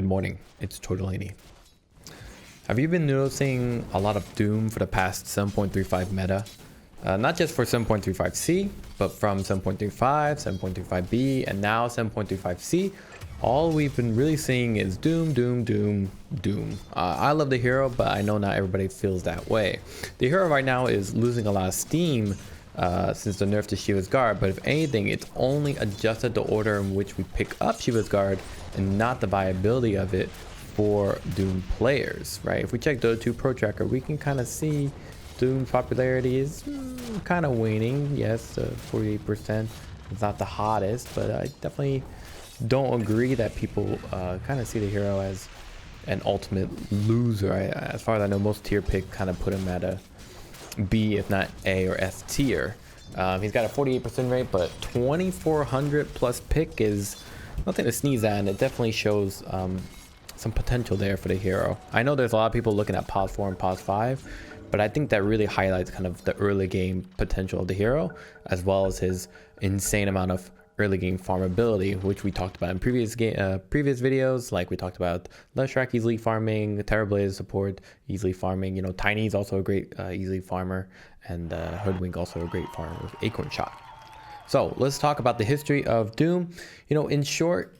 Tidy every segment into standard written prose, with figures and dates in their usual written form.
morning, it's Torte de Lini. Have you been noticing a lot of Doom for the past 7.35 meta? Not just for 7.35C, but from 7.35, 7.35B, and now 7.35C. All we've been really seeing is Doom, Doom, Doom, Doom. I love the hero, but I know not everybody feels that way. The hero right now is losing a lot of steam since the nerf to Shiva's Guard, but if anything, it's only adjusted the order in which we pick up Shiva's Guard and not the viability of it for Doom players, right? If we check Dota 2 Pro Tracker, we can kind of see Doom's popularity is kind of waning. Yes, 48%. It's not the hottest, but I definitely don't agree that people kind of see the hero as an ultimate loser. As far as I know, most tier pick kind of put him at a B, if not A or S tier. He's got a 48% rate, but 2400 plus pick is nothing to sneeze at, and it definitely shows some potential there for the hero. I know there's a lot of people looking at pos 4 and pos 5, but I think that really highlights kind of the early game potential of the hero, as well as his insane amount of early game farmability, which we talked about in previous videos. Like we talked about Leshrac easily farming, Terrorblade support easily farming. You know, Tiny is also a great easily farmer, and Hoodwink also a great farmer with Acorn Shot. So let's talk about the history of Doom. You know, in short,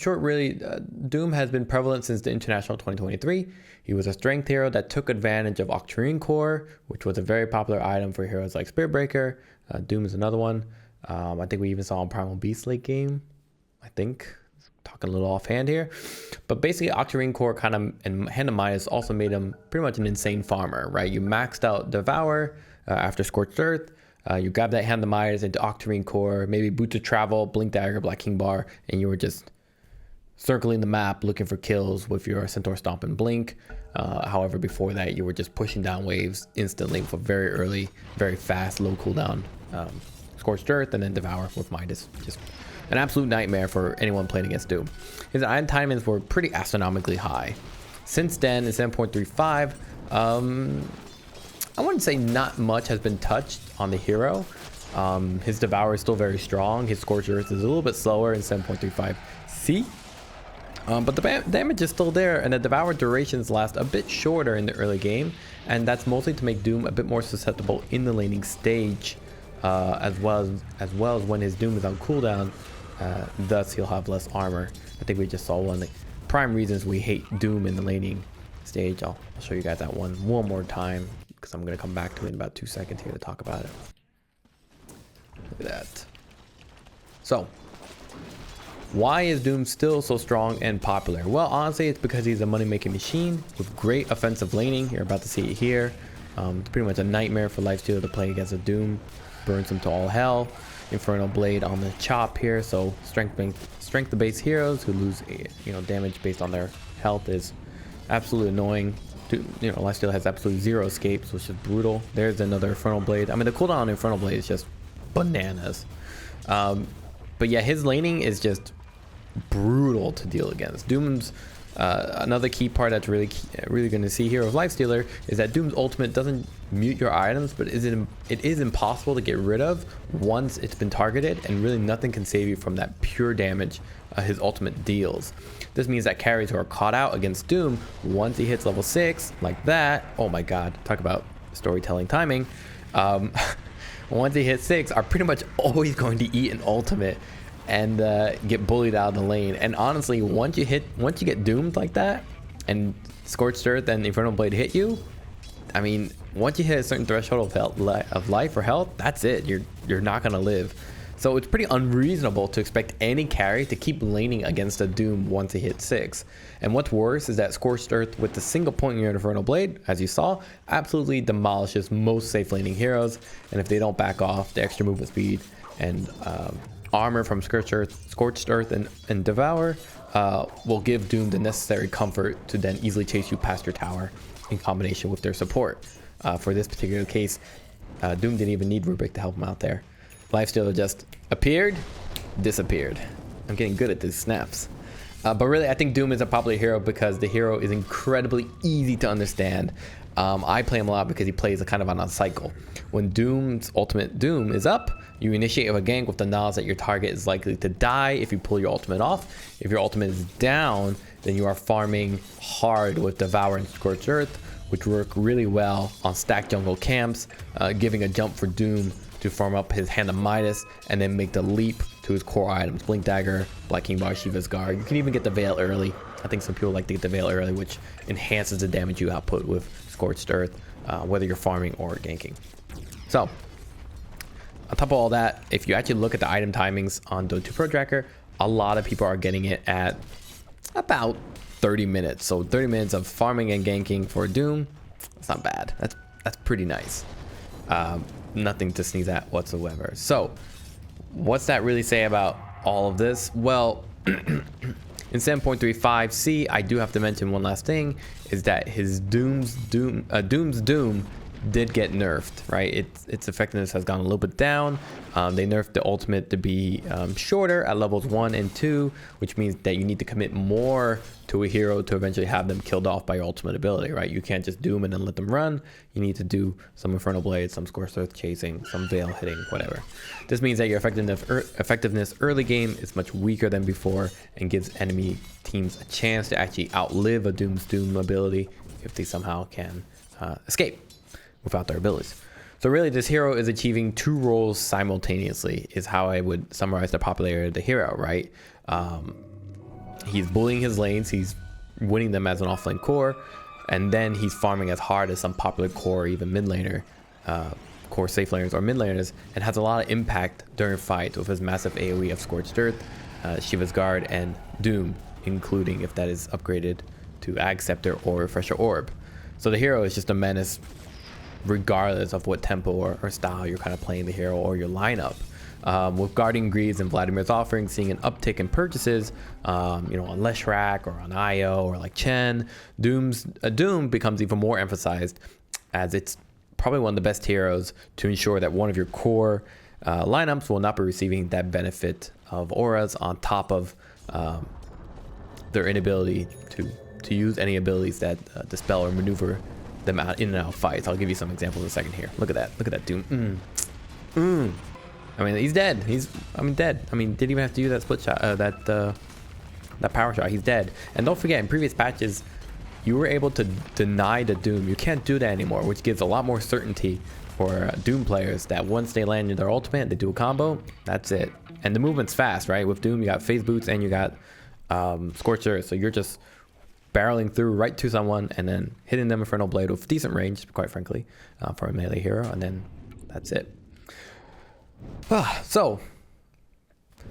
really, Doom has been prevalent since the International 2023. He was a strength hero that took advantage of Octarine Core, which was a very popular item for heroes like Spirit Breaker. Doom is another one. I think we even saw him Primal Beast late game. I think, talking a little offhand here, but basically Octarine Core kind of and Hand of Midas also made him pretty much an insane farmer, right? You maxed out Devour after Scorched Earth. You grab that Hand of Midas into Octarine Core, maybe Boots of Travel, Blink Dagger, Black King Bar, and you were just circling the map looking for kills with your Centaur Stomp and Blink. However, before that, you were just pushing down waves instantly with a very early, very fast, low cooldown Scorched Earth, and then Devour with Midas. Just an absolute nightmare for anyone playing against Doom. His iron timings were pretty astronomically high. Since then, in 7.35, I wouldn't say not much has been touched on the hero. His Devour is still very strong. His Scorched Earth is a little bit slower in 7.35C. But the damage is still there, and the Devour durations last a bit shorter in the early game, and that's mostly to make Doom a bit more susceptible in the laning stage, as well as when his Doom is on cooldown. Thus, he'll have less armor. I think we just saw one of the prime reasons we hate Doom in the laning stage. I'll show you guys that one more time, because I'm going to come back to it in about 2 seconds here to talk about it. Look at that. So, why is Doom still so strong and popular? Well, honestly, it's because he's a money-making machine with great offensive laning. You're about to see it here. It's pretty much a nightmare for Lifestealer to play against a Doom. Burns him to all hell. Infernal Blade on the chop here. So strength-based heroes who lose damage based on their health is absolutely annoying. Lifestealer has absolutely zero escapes, which is brutal. There's another Infernal Blade. I mean, the cooldown on Infernal Blade is just bananas. But yeah, his laning is just brutal to deal against. Doom's another key part that's really going to see here with Lifestealer is that Doom's ultimate doesn't mute your items, but it is impossible to get rid of once it's been targeted, and really nothing can save you from that pure damage his ultimate deals. This means that carries who are caught out against Doom once he hits level 6 like that, oh my god, talk about storytelling timing, once he hits 6 are pretty much always going to eat an ultimate and get bullied out of the lane. And honestly, once you get doomed like that, and Scorched Earth and Infernal Blade hit you, I mean, once you hit a certain threshold of life or health, that's it. You're not gonna live. So it's pretty unreasonable to expect any carry to keep laning against a Doom once he hits 6. And what's worse is that Scorched Earth with the single point in your Infernal Blade, as you saw, absolutely demolishes most safe laning heroes. And if they don't back off, the extra movement speed and armor from Scorched Earth and Devour will give Doom the necessary comfort to then easily chase you past your tower in combination with their support. For this particular case, Doom didn't even need Rubik to help him out there. Lifestealer just appeared, disappeared. I'm getting good at these snaps. But really, I think Doom is a popular hero because the hero is incredibly easy to understand. I play him a lot because he plays a kind of on a cycle. When Doom's ultimate Doom is up, you initiate a gank with the knowledge that your target is likely to die if you pull your ultimate off. If your ultimate is down, then you are farming hard with Devour and Scorched Earth, which work really well on stacked jungle camps, giving a jump for Doom to farm up his Hand of Midas and then make the leap to his core items, Blink Dagger, Black King Bar, Shiva's Guard. You can even get the Veil early. I think some people like to get the Veil early, which enhances the damage you output with Scorched Earth, whether you're farming or ganking. So, on top of all that, if you actually look at the item timings on Dota 2 Pro Tracker, a lot of people are getting it at about 30 minutes. So 30 minutes of farming and ganking for Doom, that's not bad. That's pretty nice. Nothing to sneeze at whatsoever. So what's that really say about all of this? Well, in 7.35C, I do have to mention one last thing, is that his Doom's Doom did get nerfed, right? Its effectiveness has gone a little bit down. They nerfed the ultimate to be shorter at levels 1 and 2, which means that you need to commit more to a hero to eventually have them killed off by your ultimate ability, right? You can't just doom and then let them run. You need to do some Infernal Blade, some Scorched Earth chasing, some Veil hitting, whatever. This means that your effectiveness early game is much weaker than before and gives enemy teams a chance to actually outlive a Doom's Doom ability if they somehow can escape without their abilities. So really, this hero is achieving 2 roles simultaneously, is how I would summarize the popularity of the hero, right? He's bullying his lanes, he's winning them as an offlane core, and then he's farming as hard as some popular core or even mid laner, core safe laners or mid laners, and has a lot of impact during fights with his massive AoE of Scorched Earth, Shiva's Guard, and Doom, including if that is upgraded to Ag Scepter or Refresher Orb. So the hero is just a menace regardless of what tempo or style you're kind of playing the hero or your lineup. With Guardian Greaves and Vladimir's Offering seeing an uptick in purchases, on Leshrac or on Io or like Chen, Doom becomes even more emphasized, as it's probably one of the best heroes to ensure that one of your core lineups will not be receiving that benefit of auras on top of their inability to use any abilities that dispel or maneuver them out in and out of fights. I'll give you some examples in a second here. Look at that Doom. I mean, he's dead. Dead. I mean, didn't even have to use that split shot, that power shot. He's dead. And don't forget, in previous patches, you were able to deny the Doom. You can't do that anymore, which gives a lot more certainty for Doom players that once they land in their ultimate, they do a combo, that's it. And the movement's fast, right? With Doom, you got phase boots and you got Scorched Earth, so you're just barreling through right to someone and then hitting them Infernal Blade with decent range, quite frankly, for a melee hero, and then that's it. So,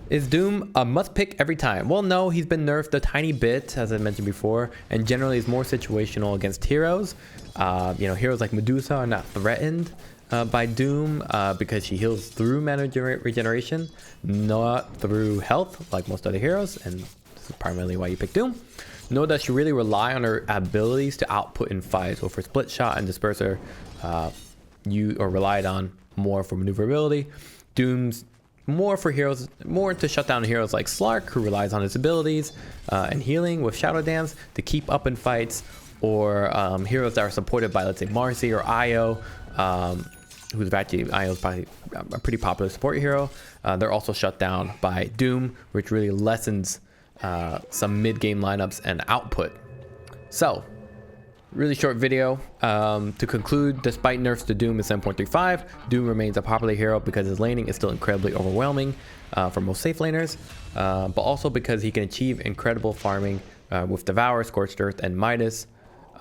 is Doom a must pick every time? Well, no, he's been nerfed a tiny bit, as I mentioned before, and generally is more situational against heroes. Heroes like Medusa are not threatened by Doom because she heals through mana regeneration, not through health like most other heroes, and this is primarily why you pick Doom. Nor does she really rely on her abilities to output in fights. So for Split Shot and Disperser, you are relied on more for maneuverability. Doom's more for heroes, more to shut down heroes like Slark, who relies on his abilities and healing with Shadow Dance to keep up in fights, or heroes that are supported by, let's say, Marcy or Io, who's actually, Io's probably a pretty popular support hero. They're also shut down by Doom, which really lessens some mid-game lineups and output. So, really short video. To conclude, despite nerfs to Doom in 7.35, Doom remains a popular hero because his laning is still incredibly overwhelming for most safe laners, but also because he can achieve incredible farming with Devour, Scorched Earth, and Midas,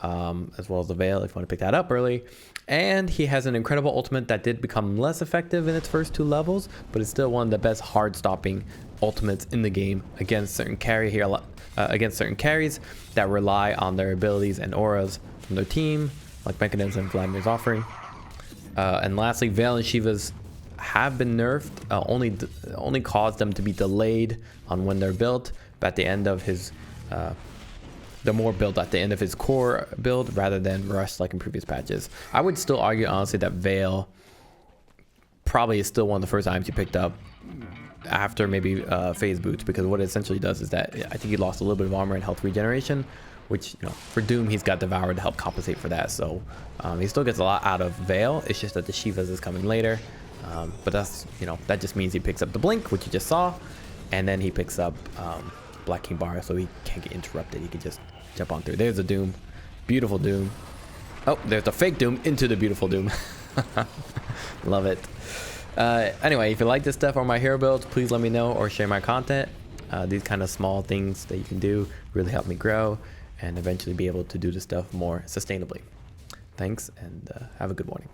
as well as the Veil if you want to pick that up early. And he has an incredible ultimate that did become less effective in its first 2 levels, but it's still one of the best hard-stopping ultimates in the game against certain carries that rely on their abilities and auras from their team, like Mechanism and Vladimir's Offering. And lastly, Veil and Shiva's have been nerfed, only caused them to be delayed on when they're built, but at the end of his they're more built at the end of his core build rather than rushed like in previous patches. I would still argue, honestly, that Veil probably is still one of the first items you picked up after maybe phase boots, because what it essentially does is that I think he lost a little bit of armor and health regeneration, which, you know, for Doom, he's got Devour to help compensate for that. So he still gets a lot out of Veil. It's just that the Shivas is coming later. But that's, you know, that just means he picks up the Blink, which you just saw. And then he picks up Black King Bar, so he can't get interrupted. He can just jump on through. There's the Doom. Beautiful Doom. Oh, there's the fake Doom into the beautiful Doom. Love it. Anyway, if you like this stuff or my hero builds, please let me know or share my content. These kind of small things that you can do really help me grow and eventually be able to do this stuff more sustainably. Thanks, and have a good morning.